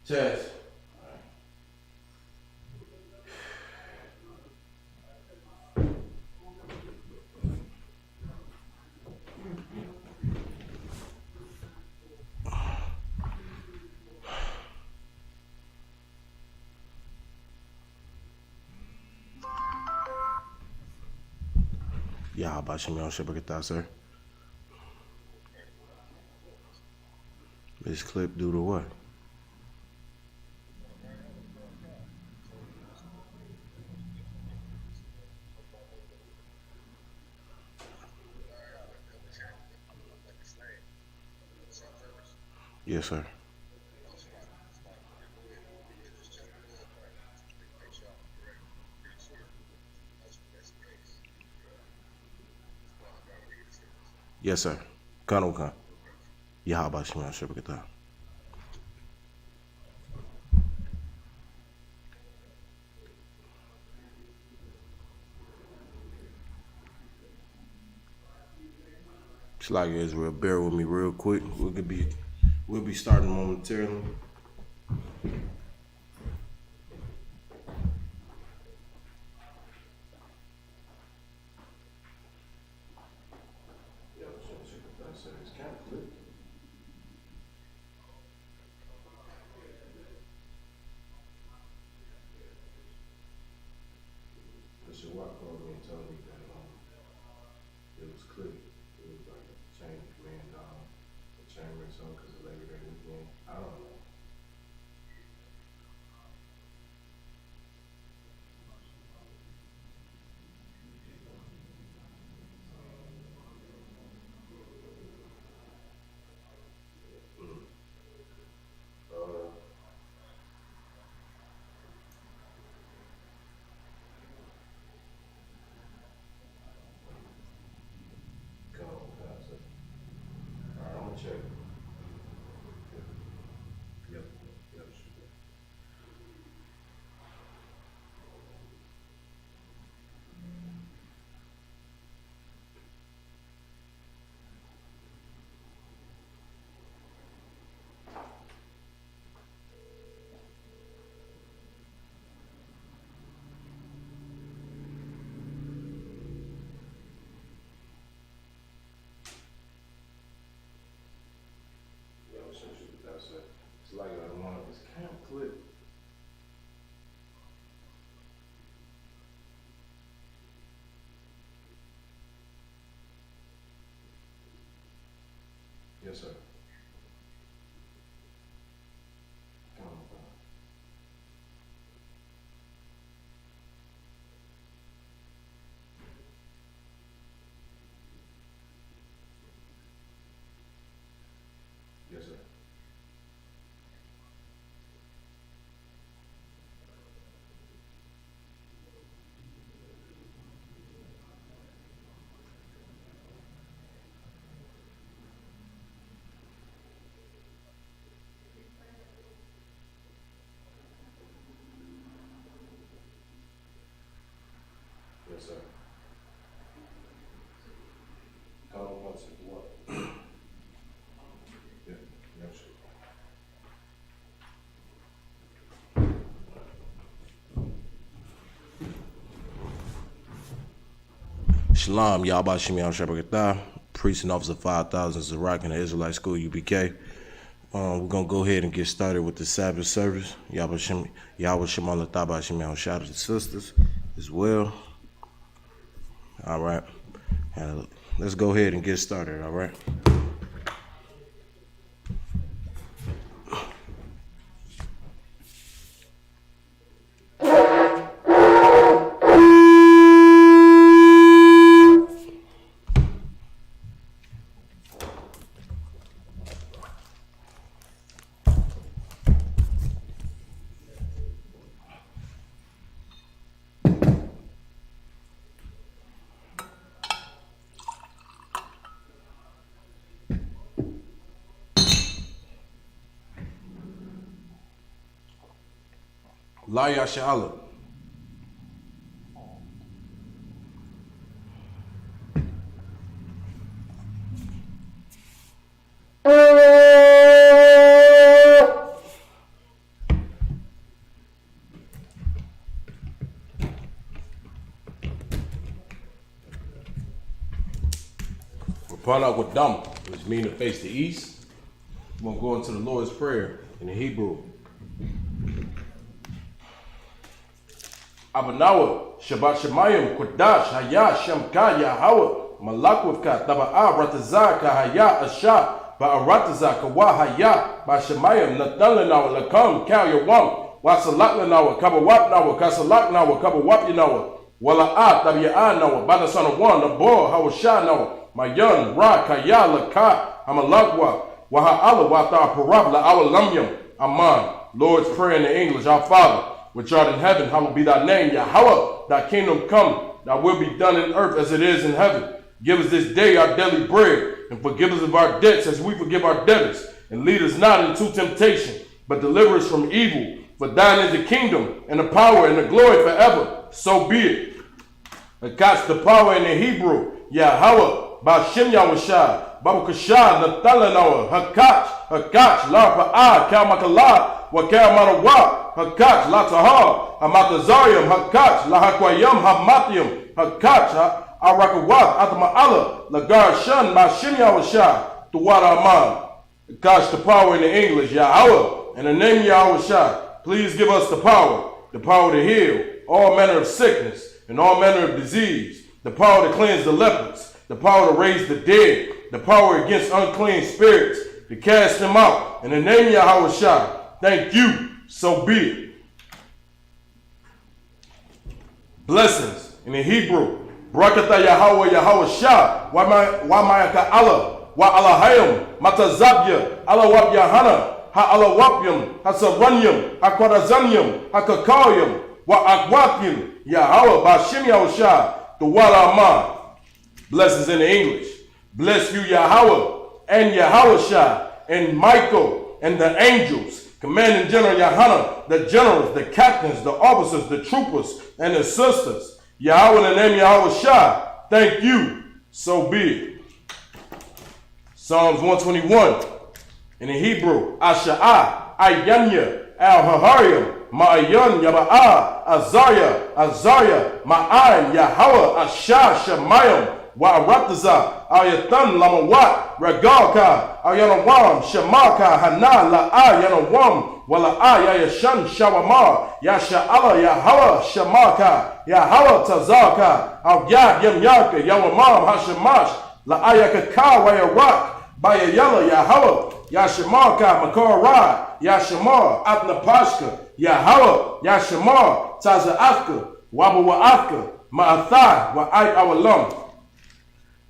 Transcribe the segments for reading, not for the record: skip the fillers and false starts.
Test. Yeah, how about you, man? Shit, that, sir. This clip due to what? Yes, sir. Yes, sir. Kan. Yeah, how about you, man? Shit, that. It's like Israel. Bear with me real quick. We'll be starting momentarily. It's kind of quick. Because your wife called me and told me that it was clear. It was like a chain of command the chamber and so because of Labor Day weekend. I don't know. Alright, I'm gonna check. Yep. It's like one of this kind of clip. Yes, sir. Yes, sir. Yes, sir. Call him once if you want. Yeah, no shit. Shalom, Yahba Shimei Shabbat, Priest and Officer 5000 Zarak in the Israelite School, UBK. We're going to go ahead and get started with the Sabbath service. Yahweh Shema Lataba Shimei. Shout out to the sisters as well. All right. Let's go ahead and get started, all right? La Yashala. Panagwadam, which means to face the east. We're going to go into the Lord's Prayer in the Hebrew. Abanawa, Shabbat Shemayim, Kodash, Haya, Shemka, Yahweh, Malakwivka, Taba'a, Ratazaka, Haya, Asha, Ba'aratazaka, Wa, Haya, Bashemayim, Natalanawa, Lakam, Kal, Yawam, Wasalakanawa, Kabawapnawa, Kasalaknawa, Kabawapinawa, Wala'a, Tabia'anawa, Badasanawan, Nabor, Hawashanawa, Mayan, Ra, Kaya, Laka, Amalakwa, Waha'ala, Wata, Parabla, our Lamyam, Aman. Lord's Prayer in the English, Our Father, which art in heaven, hallowed be thy name, Yahweh, thy kingdom come, thy will be done in earth as it is in heaven. Give us this day our daily bread, and forgive us of our debts as we forgive our debtors. And lead us not into temptation, but deliver us from evil. For thine is the kingdom, and the power, and the glory forever. So be it. Akach, the power in the Hebrew, Yahweh, Bashem Yahweh, Babakashah, Natalanawa, Hakach, La Pa'a, Kalmakala, Wakamarawa, Hakach, La Tahar, Hamatazarium, Hakach, La Hakwayam, Hamatium, Hakach, Arakawat, Atama'ala, Lagar Shan, Bashem Yahweh, Tuwara Aman. Hakach, the power in the English, Yahweh, in the name Yahweh, please give us the power to heal all manner of sickness and all manner of disease, the power to cleanse the lepers, the power to raise the dead, the power against unclean spirits, to cast them out. In the name of Yahweh, thank you, so be it. Blessings in the Hebrew. Barakatah Yahweh, Yahweh Shah, Wamayaka Allah, Wa Alahayim, Matazabya, Alawab Yahana, Ha Alawapyam, Ha Saranyam, Ha Kwarazanyam, Ha Kakayam, Wa Akwapyam, Yahweh, Bashim Yahweh, the Wala Aman. Blessings in the English. Bless you, Yahweh, and Yahweh, and Michael, and the angels, Commanding General Yahana, the generals, the captains, the officers, the troopers, and the sisters. Yahweh, in the name of Yahweh, thank you, so be it. Psalms 121, in the Hebrew, Asha'ah, Ayanya, Al-Hahariam, Ma'ayan, Yaba'a, Azariah, Ma'ayin, Yahweh, Ashah, Shemayim, Wa'arataza, Ayatan, Lamawat, Regalka, Ayanawam, Shemaka, Hana, La'a, Yanawam, Wala'a, Yayashan, Shawamar, Yasha'ala, Yahweh, Shemaka, Yahweh, Tazaka, Al-Yad, Yamyaka, Yawamam, Hashemash, La'ayakaka, Wayarak, Bayayala, Yahweh, Yashemaka, Makorah, Yashemar, Atnapashka, Yahweh, Yashemar, Taza'afka, Wabawa'afka, Ma'athai, Wa'ai, Awalam.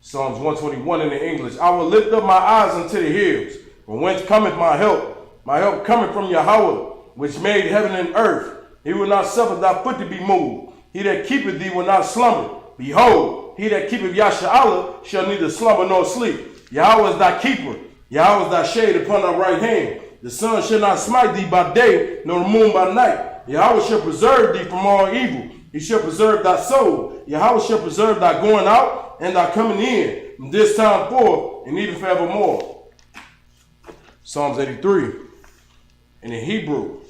Psalms 121 in the English. I will lift up my eyes unto the hills, from whence cometh my help. My help cometh from Yahweh, which made heaven and earth. He will not suffer thy foot to be moved. He that keepeth thee will not slumber. Behold, he that keepeth Yasha'Allah shall neither slumber nor sleep. Yahweh is thy keeper. Yahweh is thy shade upon thy right hand. The sun shall not smite thee by day, nor the moon by night. Yahweh shall preserve thee from all evil. He shall preserve thy soul. Yahweh shall preserve thy going out and thy coming in, from this time forth, and even forevermore. Psalms 83, in the Hebrew.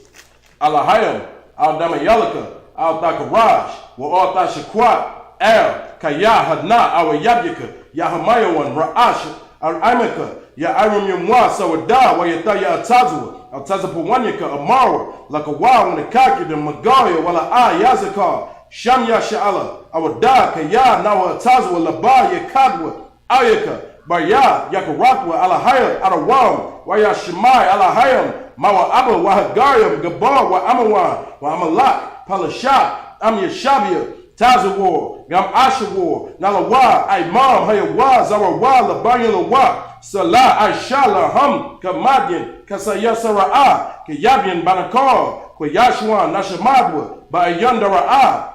Alahayim, Al-Damayalaka, Al-Dakarash, Wa-Al-Tashakwat, Al-Kayah, Hadna, Al-Yabyaka, Yahamayawan, Ra'ash, Al-Imaka, Ya'arim Yamwa, Sawadah, Wa-Yataya Atazwa, Al-Tazapawanyaka, Amara, Lakawa, Wanakaki, the Magaya, Wala-A, Yazakar, Sham Yasha'Allah, Awadah, Kaya, Nawa Atazwa, Labah, Yakadwa, Ayaka, Barya, Yakarakwa, Alahayam, Arawam, Wayashimai, Alahayam, Mawa Abba, Wahagariam, Gabar, Wa Amawan, Wa Amalak, Palashat, Am Yashabia, Tazawar, Gam Ashawar, Nalawa, Imam, Hayawa, Zarawa, Labayan Lawa, Salah, Aishala, Ham, Kamadian, Kasayasara'a, Kayabian, Banakar, Kwayashwan, Nashamadwa, Bayandara'a,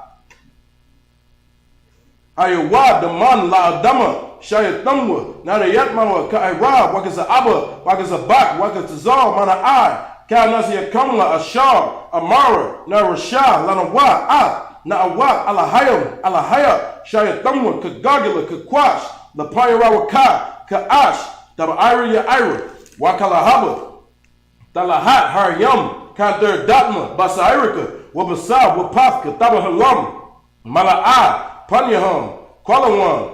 Ayawa, Daman, La Adama, Shayatamwa, Narayatmawa, Kaira, Wakaza Abba, Wakaza Bak, Wakazazar, Mana'ai, Kanazia Kamla, Ashar, Amara, Narashah, Lanawa, Na'awat, Alahayam, Alahaya, Shayatamwa, Kagagila, Kakwash, La Payarawaka, Ka'ash, Tabaira Yaira, Wakalahaba, Talahat, Haryam, Kanter Datma, Basairika, Wabasa, Wapafka, Tabahalam, Mala'a, Panyaham, Kwalawan,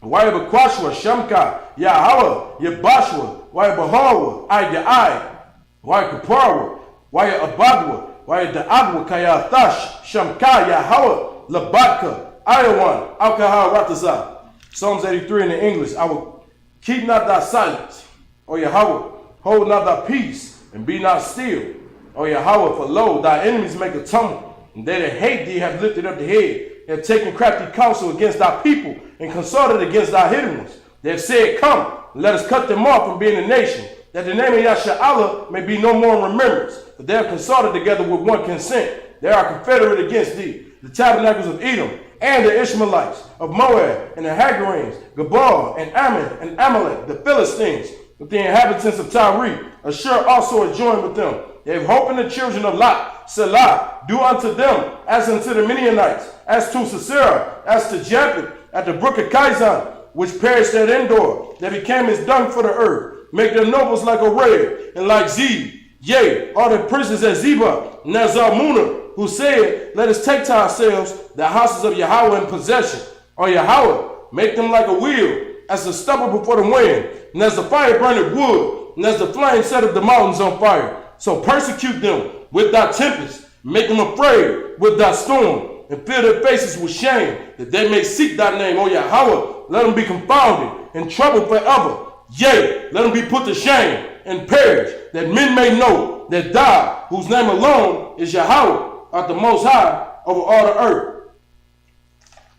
Waibakwashwa, Shamka, Yahweh, Yabashua, Waya Bahawa, Ya'ai, Waya Kaparwa, Waya Abagwa, Waya Da'agwa, Kaya Thash, Shamka, Yahweh, Labatka, Ayawan, Alkahal Ratazah. Psalms 83 in the English. I will keep not thy silence, O Yahweh, hold not thy peace, and be not still, O Yahweh, for lo, thy enemies make a tumult, and they that hate thee have lifted up the head. They have taken crafty counsel against thy people, and consulted against thy hidden ones. They have said, come, let us cut them off from being a nation, that the name of Yahshua may be no more in remembrance. But they have consulted together with one consent. They are confederate against thee, the tabernacles of Edom, and the Ishmaelites, of Moab, and the Hagarenes, Gabal, and Ammon, and Amalek, the Philistines, with the inhabitants of Tyre. Ashur also is joined with them. They have hope in the children of Lot. Selah, do unto them as unto the Midianites, as to Sisera, as to Japheth, at the brook of Kizon, which perished at Endor, that became as dung for the earth. Make their nobles like a red, and like Zeb. Yea, all the princes at Zebah, and at Zalmunna, who said, let us take to ourselves the houses of Yahweh in possession. O Yahweh, make them like a wheel, as the stubble before the wind, and as the fire burneth wood, and as the flame setteth the mountains on fire. So persecute them with thy tempest, make them afraid with thy storm, and fill their faces with shame, that they may seek thy name, O Yahweh. Let them be confounded and troubled forever. Yea, let them be put to shame and perish, that men may know that thou, whose name alone is Yahweh, art the most high over all the earth.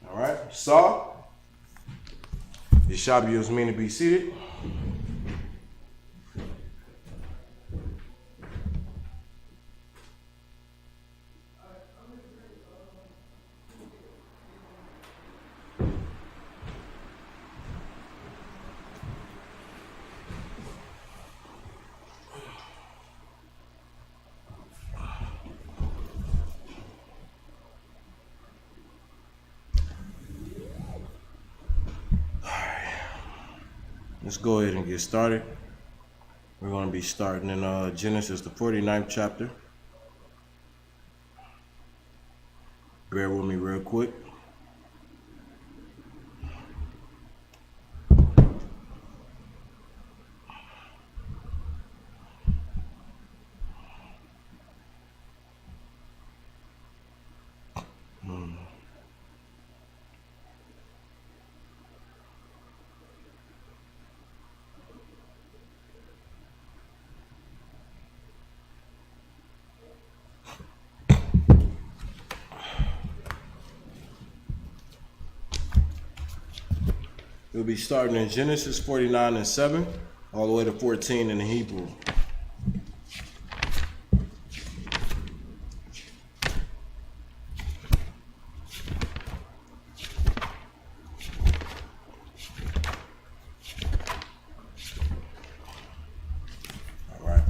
All right, saw. It shall be yours mean to be seated. Let's go ahead and get started. We're going to be starting in Genesis, the 49th chapter. Bear with me real quick. We'll be starting in Genesis 49 and 7, all the way to 14 in the Hebrew. All right.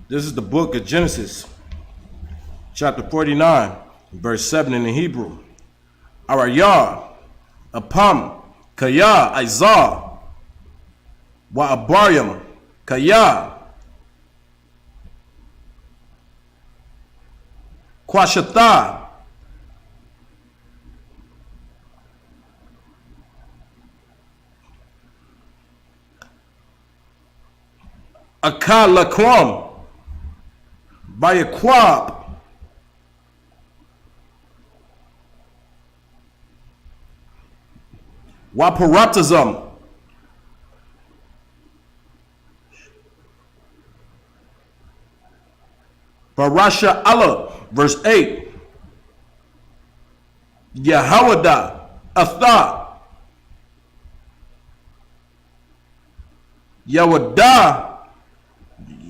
This is the book of Genesis, chapter 49, verse 7 in the Hebrew. Arayah, Apam, Kaya, Izah, Wa Abaryam, Kaya, Kwashatha, Akalakwam, Bayakwab, Waparatazam, Barasha Allah, verse 8, Yahawada, Atha, Yawada,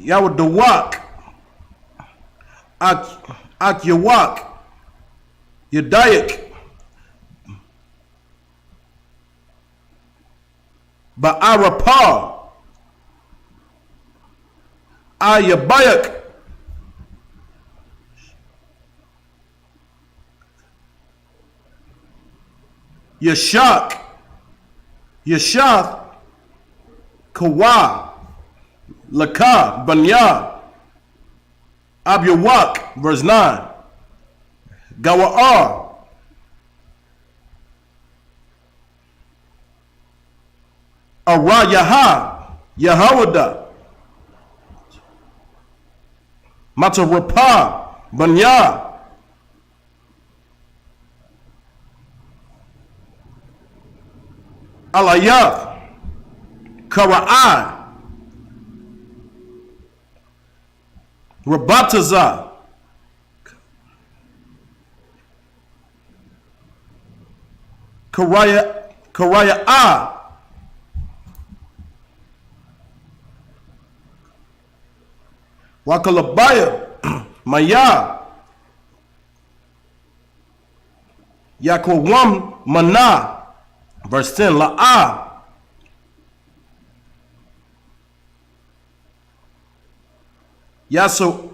Yawadawak, Akyawak, Yadayak, Ba'arapah, Ayabayak, Yashak, Yashath, Kawa, Laka, Banya, Abyawak, verse 9, Gawa'ar, Arayaha, Yahawada, Matarapa, Banya, Alayath, Kara'ai, Rabataza, Karaya, Wakalabaya, Maya, Yakwam, Mana, verse 10, La'ah, Yasawar,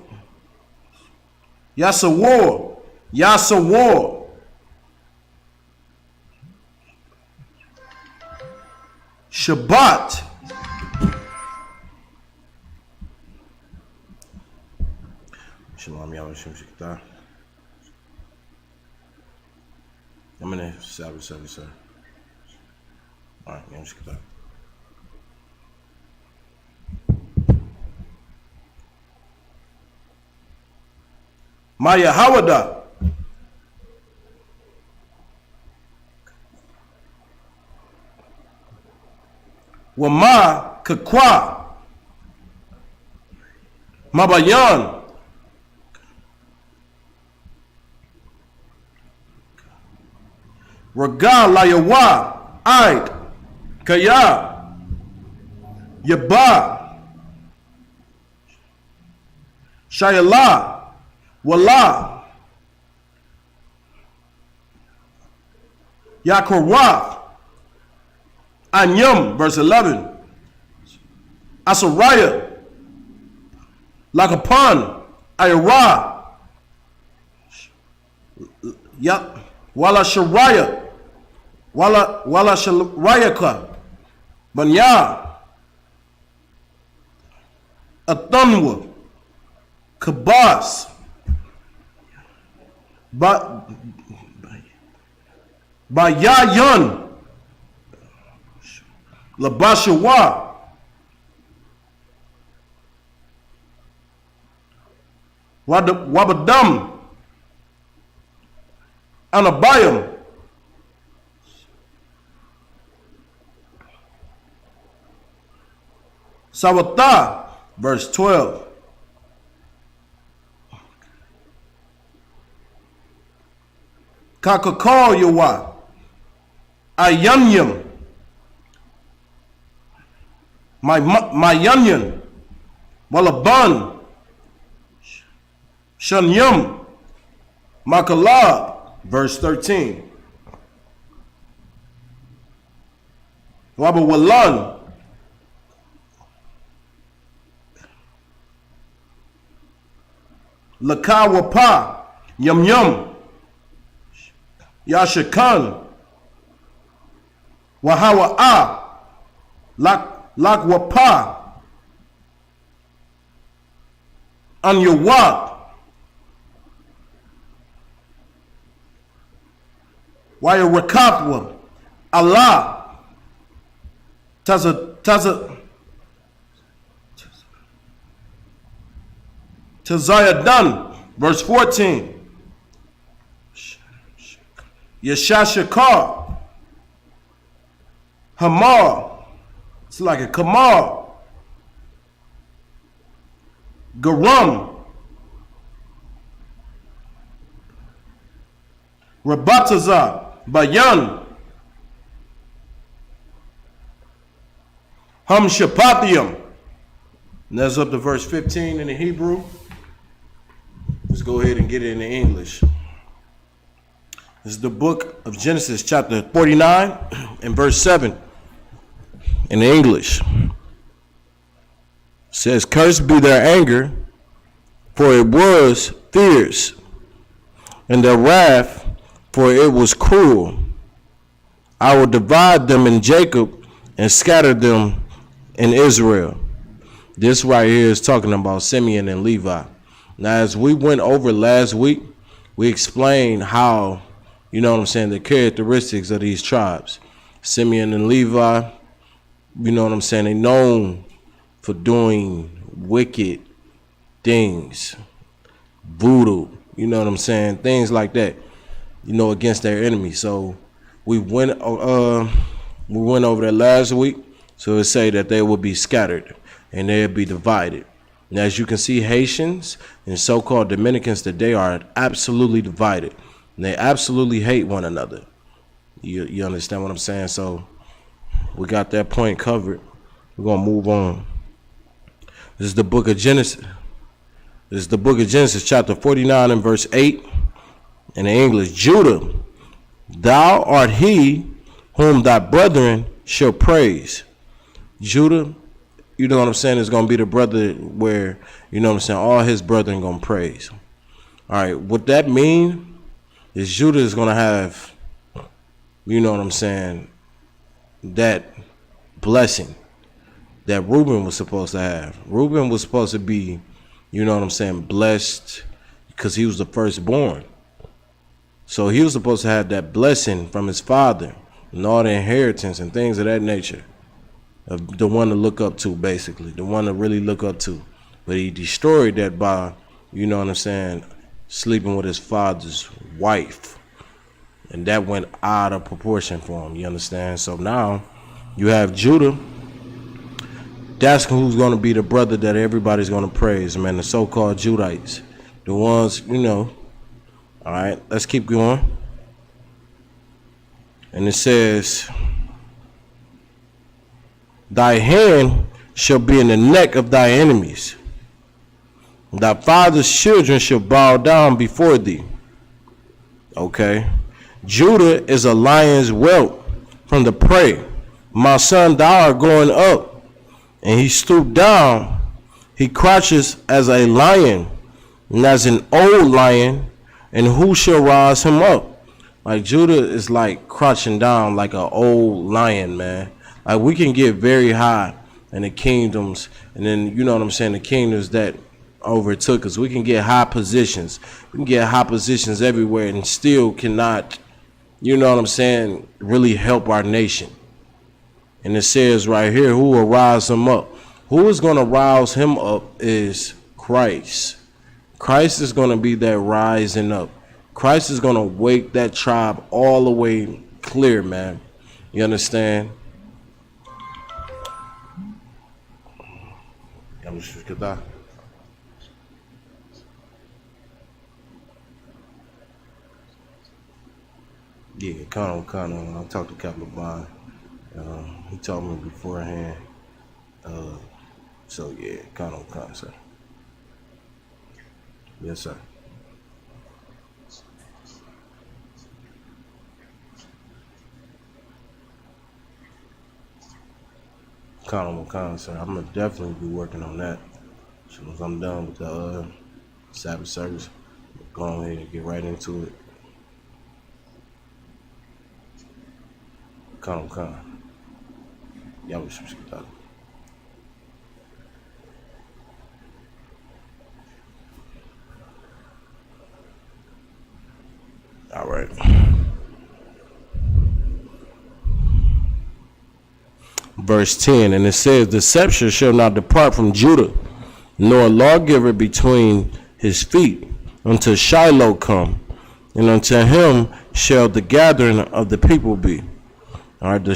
Shabbat, Shalom, Yahweh, Shem, Shekhtah. I'm in the Sabbath service, sir. All right, Yahweh, Shekhtah. Maya Hawada, Wama Kakwa, Mabayan, Ragal Layawa, Aid, Kaya, Yaba, Shayala, Wala, Yakorwath, Anyam, verse 11, Asariah, Lakapan, Ayara, Wala Shariah, Wala Shariah, Banya, Athunwa, Kabas, Bayayan, Labashawa, Wabadam, Anabayam, Sawata, verse 12. Kakakal Yawa, Ayanyam, my Yanyan, Walaban, Shanyam, Makala, verse 13. Wabawalan, Lakawapa, Yum Yum, Yashakan, Wahawa Lakwapa, Anyawak, Wayarakapwa, Allah, Tazayadan, verse 14. Yeshashakar, Hamar, it's like a Kamar, Garam, Rabataza, Bayan, Hamshapathium. And that's up to verse 15 in the Hebrew. Let's go ahead and get it in the English. This is the book of Genesis, chapter 49, and verse 7 in the English. It says, "Cursed be their anger, for it was fierce, and their wrath, for it was cruel. I will divide them in Jacob and scatter them in Israel." This right here is talking about Simeon and Levi. Now, as we went over last week, we explained how, you know what I'm saying, the characteristics of these tribes. Simeon and Levi, you know what I'm saying, they known for doing wicked things, voodoo, you know what I'm saying, things like that, you know, against their enemies. So we went over that last week. So it say that they will be scattered and they'll be divided. And as you can see, Haitians and so-called Dominicans today are absolutely divided. And they absolutely hate one another. You understand what I'm saying? So we got that point covered. We're going to move on. This is the book of Genesis. This is the book of Genesis, chapter 49 and verse 8. In the English, Judah, thou art he whom thy brethren shall praise. Judah, you know what I'm saying, is going to be the brother where, you know what I'm saying, all his brethren going to praise. All right, what that mean is Judah is going to have, you know what I'm saying, that blessing that Reuben was supposed to have. Reuben was supposed to be, you know what I'm saying, blessed because he was the firstborn. So he was supposed to have that blessing from his father and all the inheritance and things of that nature. The one to look up to, basically. The one to really look up to. But he destroyed that by, you know what I'm saying, sleeping with his father's wife. And that went out of proportion for him, you understand? So now you have Judah. That's who's going to be the brother that everybody's going to praise, man. The so-called Judites. The ones, you know. All right, let's keep going. And it says, thy hand shall be in the neck of thy enemies. Thy father's children shall bow down before thee. Okay. Judah is a lion's whelp from the prey. My son, thou art going up. And he stooped down. He crouches as a lion, and as an old lion, and who shall rise him up? Like Judah is like crouching down like an old lion, man. Like we can get very high in the kingdoms, and then, you know what I'm saying, the kingdoms that overtook us. We can get high positions. We can get high positions everywhere and still cannot, you know what I'm saying, really help our nation. And it says right here, who will rise him up? Who is going to rouse him up is Christ. Christ is going to be that rising up. Christ is going to wake that tribe all the way clear, man. You understand? Yeah, kind of. I talked to Captain Bond. He told me beforehand. So yeah, kind of, sir. Yes, sir. Con, sir. I'm gonna definitely be working on that. As soon as I'm done with the Sabbath service, go ahead and get right into it. Con. Y'all was talking. All right. Verse 10, and it says, the scepter shall not depart from Judah, nor a lawgiver between his feet, until Shiloh come, and unto him shall the gathering of the people be. All right, the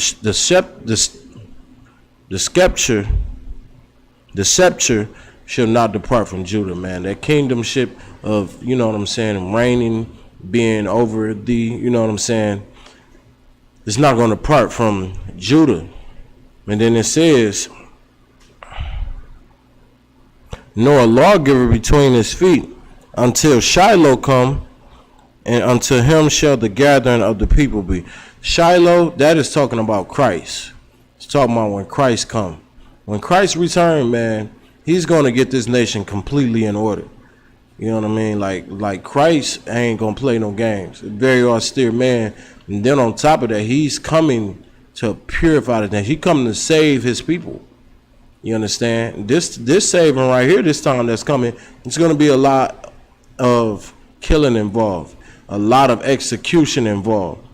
scepter shall not depart from Judah, man. That kingdomship of, you know what I'm saying, reigning, being over thee, you know what I'm saying, it's not going to depart from Judah. And then it says, nor a lawgiver between his feet, until Shiloh come, and unto him shall the gathering of the people be. Shiloh, that is talking about Christ. It's talking about when Christ come. When Christ return, man, he's going to get this nation completely in order. You know what I mean? Like Christ ain't going to play no games. A very austere man. And then on top of that, he's coming to purify the nation. He coming to save his people. You understand? This saving right here, this time that's coming, it's going to be a lot of killing involved. A lot of execution involved.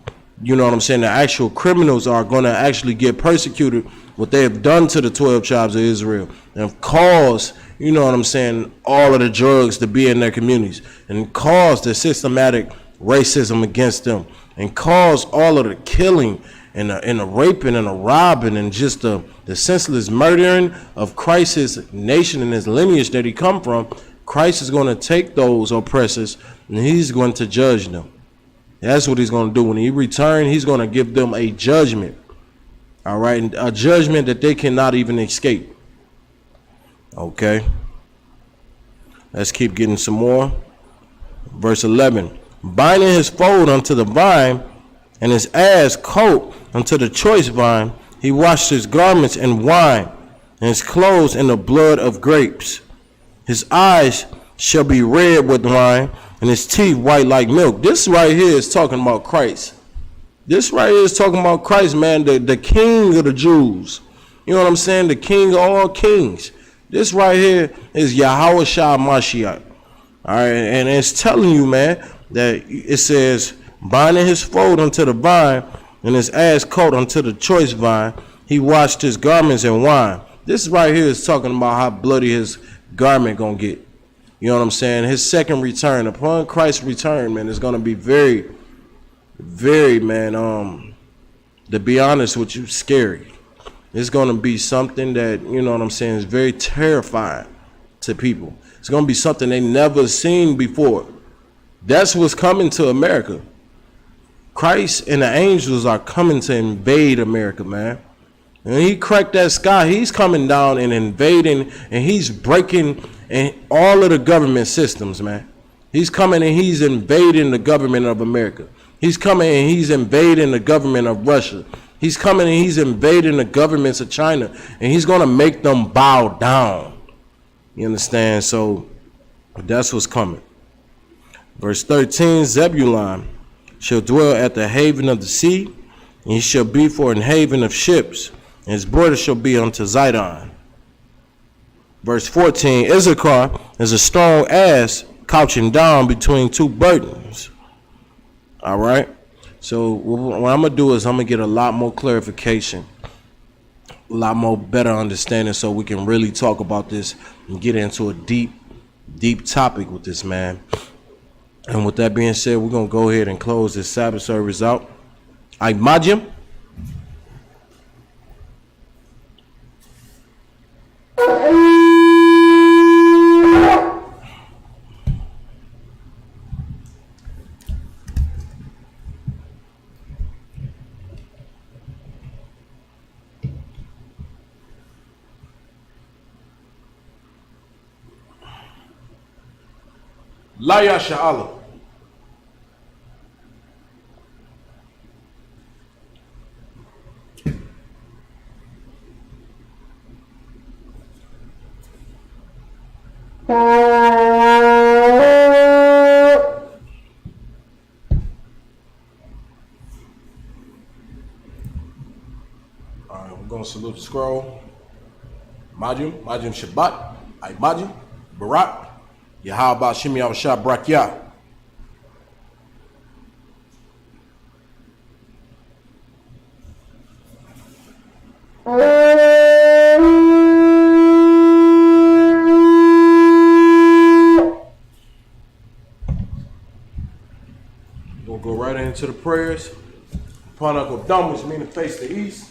You know what I'm saying? The actual criminals are going to actually get persecuted what they have done to the 12 tribes of Israel, and have caused, you know what I'm saying, all of the drugs to be in their communities, and caused the systematic racism against them, and caused all of the killing and the raping and the robbing and just the senseless murdering of Christ's nation and his lineage that he come from. Christ is going to take those oppressors and he's going to judge them. That's what he's going to do. When he returns, he's going to give them a judgment. All right, a judgment that they cannot even escape. Okay. Let's keep getting some more. Verse 11. Binding his fold unto the vine, and his ass coat unto the choice vine, he washed his garments in wine, and his clothes in the blood of grapes. His eyes shall be red with wine, and his teeth white like milk. This right here is talking about Christ. This right here is talking about Christ, man, the king of the Jews. You know what I'm saying? The king of all kings. This right here is Yahweh Shah Mashiach. All right, and it's telling you, man, that it says, binding his fold unto the vine, and his ass coat unto the choice vine, he washed his garments in wine. This right here is talking about how bloody his garment gonna get. You know what I'm saying? His second return, upon Christ's return, man, is gonna be very, very, man, to be honest with you, scary. It's gonna be something that, you know what I'm saying, is very terrifying to people. It's gonna be something they never seen before. That's what's coming to America. Christ and the angels are coming to invade America, man. And he cracked that sky, he's coming down and invading, and he's breaking all of the government systems, man. He's coming and he's invading the government of America. He's coming and he's invading the government of Russia. He's coming and he's invading the governments of China, and he's going to make them bow down. You understand? So that's what's coming. Verse 13, Zebulun shall dwell at the haven of the sea, and he shall be for an haven of ships, and his border shall be unto Zidon. Verse 14, Issachar is a strong ass couching down between two burdens. All right. So what I'm going to do is I'm going to get a lot more clarification, a lot more better understanding, so we can really talk about this and get into a deep topic with this, man. And with that being said, we're going to go ahead and close this Sabbath service out. Imagine. La Yasha Allah. Alright, we're gonna salute the scroll. Majum Shabbat, Imajim, Barak. Yahweh Shimi Avashah Brakya. We'll go right into the prayers. Panakodam, which means to face the east.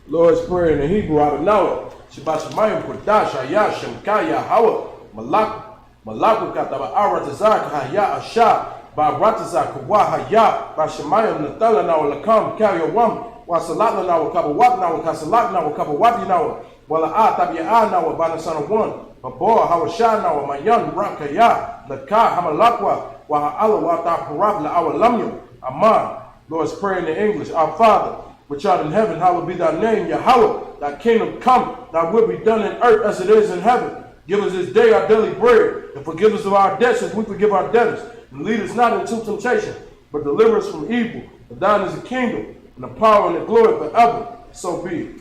Lord's Prayer in the Hebrew, Adonai. Shabbat Shemayim Kodash Haya Shemkaya Hawa Malaku Kataba Aratazak Haya Asha Baratazak Wa Haya Bashemayim Natala Nawa Lakam Kaya Wam Wasalat Nawa Kabawat Nawa Kasalat Nawa Kabawati Nawa Wala Atabia Nawa Banasana One Baboa Hawasha Nawa Mayan Rakaya Laka Hamalakwa Wahala Wata Parab La Awa Lamyum Aman. Lord's Prayer in the English. Our Father, which art in heaven, hallowed be thy name, Yahweh. Thy kingdom come, thy will be done in earth as it is in heaven. Give us this day our daily bread, and forgive us of our debts as we forgive our debtors. And lead us not into temptation, but deliver us from evil. For thine is the kingdom, and the power and the glory forever. So be it.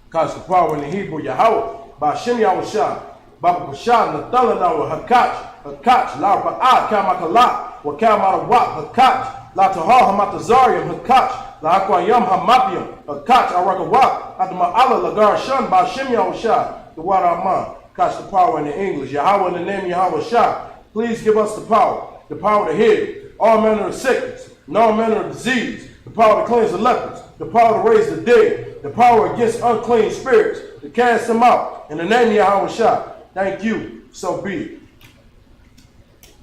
Because the power in the Hebrew, Yahweh, Ba'ashem Yahushua, Baba Bashar, Nathala Nawa, Hakach, La Ba'at, Kamakala, Wakamatawat, Hakach, La Tahar Hamatazarium, Hakach, La Aquayam Hamapiam, a Kach Arakawak, Atma Lagar Shan Bashim Yahusha, the Wadaman. Catch the power in the English. Yahweh in the name of Yahweh Shah. Please give us the power to heal all manner of sickness, and all manner of disease, the power to cleanse the lepers, the power to raise the dead, the power against unclean spirits, to cast them out. In the name of Yahweh Shah. Thank you. So be it.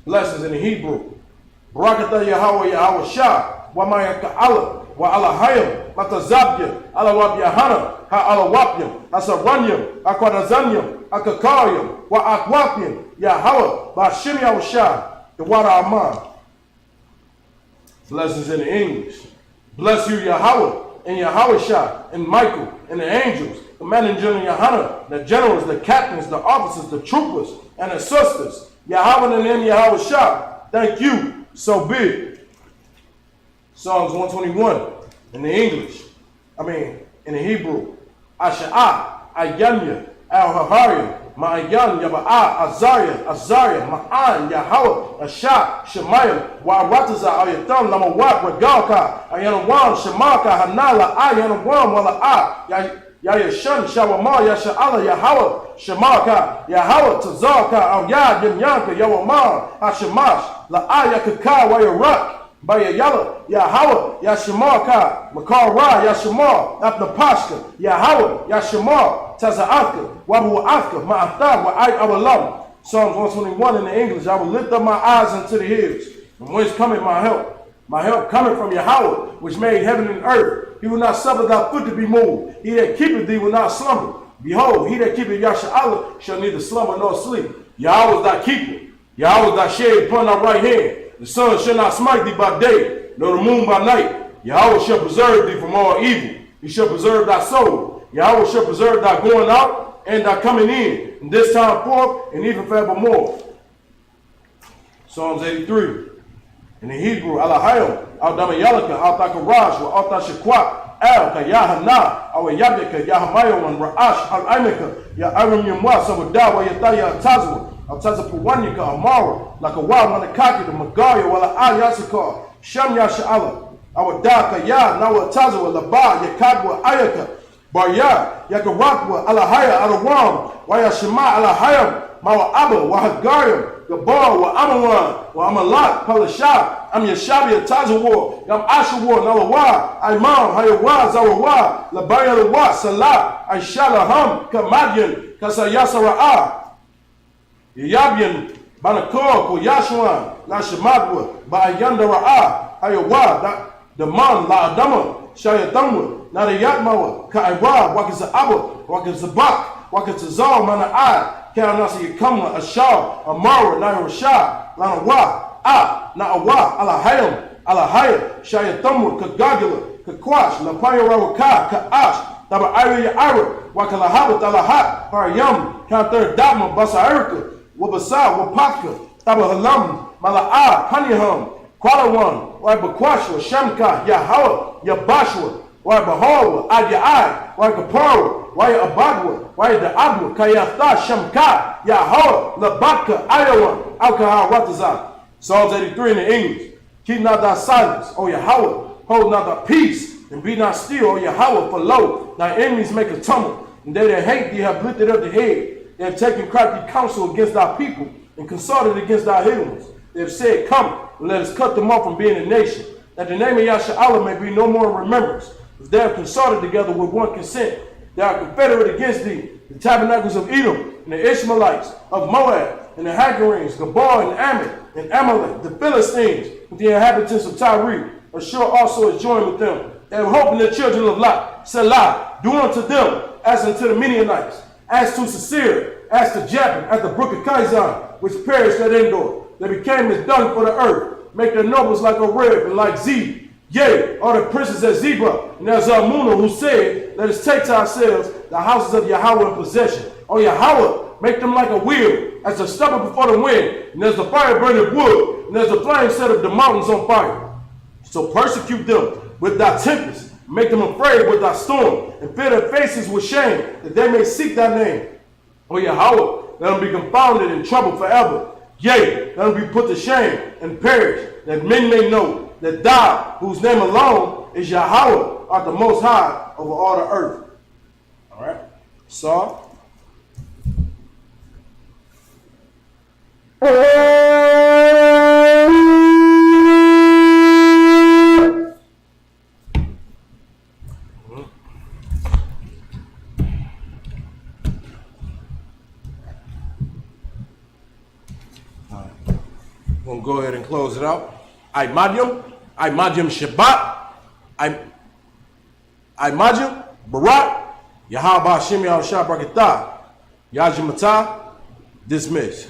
Blessings in the Hebrew. Barakatah Yahweh Yahweh Shah. Wa Mayaka Allah. Wa Alahayim. Matazabya. Alawab Yahana. Ha Alawapyam. Asaranyam. Akwadazanyam. Akakayim, wa Akwapim, Yahweh, Bashim Yahushah, the Wada Aman. Blessings in the English. Bless you, Yahweh, and Yahweh Shah, and Michael, and the angels, the commanding general Yahana, the generals, the captains, the officers, the troopers, and the sisters. Yahweh in the name of Yahweh Shah. Thank you. So be it. Psalms 121 in the English. In the Hebrew. Asha'ah, Ayanya, Al-Hahariya, Ma'ayan, Yaba'a, Azariah, Ma'an, Yahweh, Asha, Shemayim, Wa'arataza, Ayatam, Lamawat, Regalka, Ayanawam, Shemaka, Hanala, Ayanawam, Wala'a, Yayashan, Shawama, Yasha'ala, Yahweh, Shemaka, Yahweh, Tazarka, Al-Yad, Yamyanka, Yawama, Hashemash, La'a, Yakaka, Wayarak, Bayayala, Yahweh, Yashemaka, Makara, Yashemar, Apnapashka, Yahweh, Yashemar, Taza'aka, Wabu'aka, Ma'athah, Wa'ai Awalam. Psalms 121 in the English. I will lift up my eyes unto the hills. From whence cometh my help? My help cometh from Yahweh, which made heaven and earth. He will not suffer thy foot to be moved. He that keepeth thee will not slumber. Behold, he that keepeth Yasha'Allah shall neither slumber nor sleep. Yahweh is thy keeper. Yahweh is thy shade upon thy right hand. The sun shall not smite thee by day, nor the moon by night. Yahweh shall preserve thee from all evil. He shall preserve thy soul. Yahweh shall preserve thy going out and thy coming in this time forth, and even forevermore. Psalms 83. In the Hebrew, Alahayim, Al-Damayalaka, Al-Takaraj, Al-Tashakwat, Al-Kayahana, Al-Yabyaka, Yahamayawan, Ra'ash, Al-Aimika, Ya'arim Yamwa, Sabadawa, Yataya, Tazwa, Al-Tazapuwanyaka, Amara, Lakawa, Manakaki, the Magaya, Wala'al Yasakar, Sham Yasha'ala, Awadaka, Ya, Nawa Tazwa, Laba, Yakadwa, Ayaka, Barya, Yakarakwa, Alahaya, Alawam, Wayashima, Alahayam, Mawa'aba, Wahagayam, Gabar, Wa'amawan, Wa'amalat, Palashah, Am Yashabi, Tazawar, Yam Ashawar, Nalawa, Imam, Hayawa, Zawawa, Labaya Lawa, Salah, Aishalaham, Kamadian, Kasayasara'a, Yabian, Banakor, Koyashwan, Nashamadwa, Ba'ayandara'a, Hayawa, Daman, La Adama, Shayathamwa, Nadayatmawa, Ka'ira, Wakiza'aba, Wakizabak, Wakizazal, Mana'ai, Kanasi Yakamwa, Ashar, Amara, Nairashah, Lanawa, Na'awa, Alahayam, Shayathamwa, Kagagula, Kakwash, Lapayarawa, Ka'ash, Taba'ira Ya'ira, Wakalahabat, Alahat, Parayam, Kanthar Dama, Basairika, Wabasa, Wapaka, Tabahalam, Mala'a, Haniham, Kwalawan, Wabakwashwa, Shamka, Yahawah, Yabashwa, Wabahawa, Adyai, Wakapara, Wayabadwa, Wayadabwa, Kayatha, Shamka, Yahawah, Labaka, Ayawan, Alkahar, Watazah. Psalms 83 in the English. Keep not thy silence, O Yahweh, hold not thy peace, and be not still, O Yahweh, for lo, thy enemies make a tumult, and they that hate thee have lifted up the head. They have taken crafty counsel against thy people, and consulted against thy hidden ones. They have said, come, and let us cut them off from being a nation, that the name of Yahshua may be no more in remembrance. If they have consulted together with one consent, they are confederate against thee, the tabernacles of Edom, and the Ishmaelites, of Moab, and the Hagarenes, Gabor, and Ammon, and Amalek, the Philistines, with the inhabitants of Tyre. Ashur also is joined with them. They have hope in the children of Lot. Selah, do unto them as unto the Midianites, as to Sisera, as to Japheth, at the brook of Kizon, which perished at Endor. They became as dung for the earth, make their nobles like Oreb and like Zeb. Yea, are the princes at Zebah, and as Zalmunna, who said, let us take to ourselves the houses of Yahweh in possession. O Yahweh, make them like a wheel, as the stubble before the wind, and as the fire burning wood, and as the flame set of the mountains on fire. So persecute them with thy tempest, make them afraid with thy storm, and fill their faces with shame, that they may seek thy name. O Yahweh, let them be confounded and troubled forever. Yea, let them be put to shame and perish, that men may know that thou, whose name alone is Yahweh, are the most high over all the earth. All right? So, we're going to go ahead and close it out. I Madyam Shabbat, I Madyam Barak, Yahweh Shem Yahweh Shabbat, Yajimata, dismiss.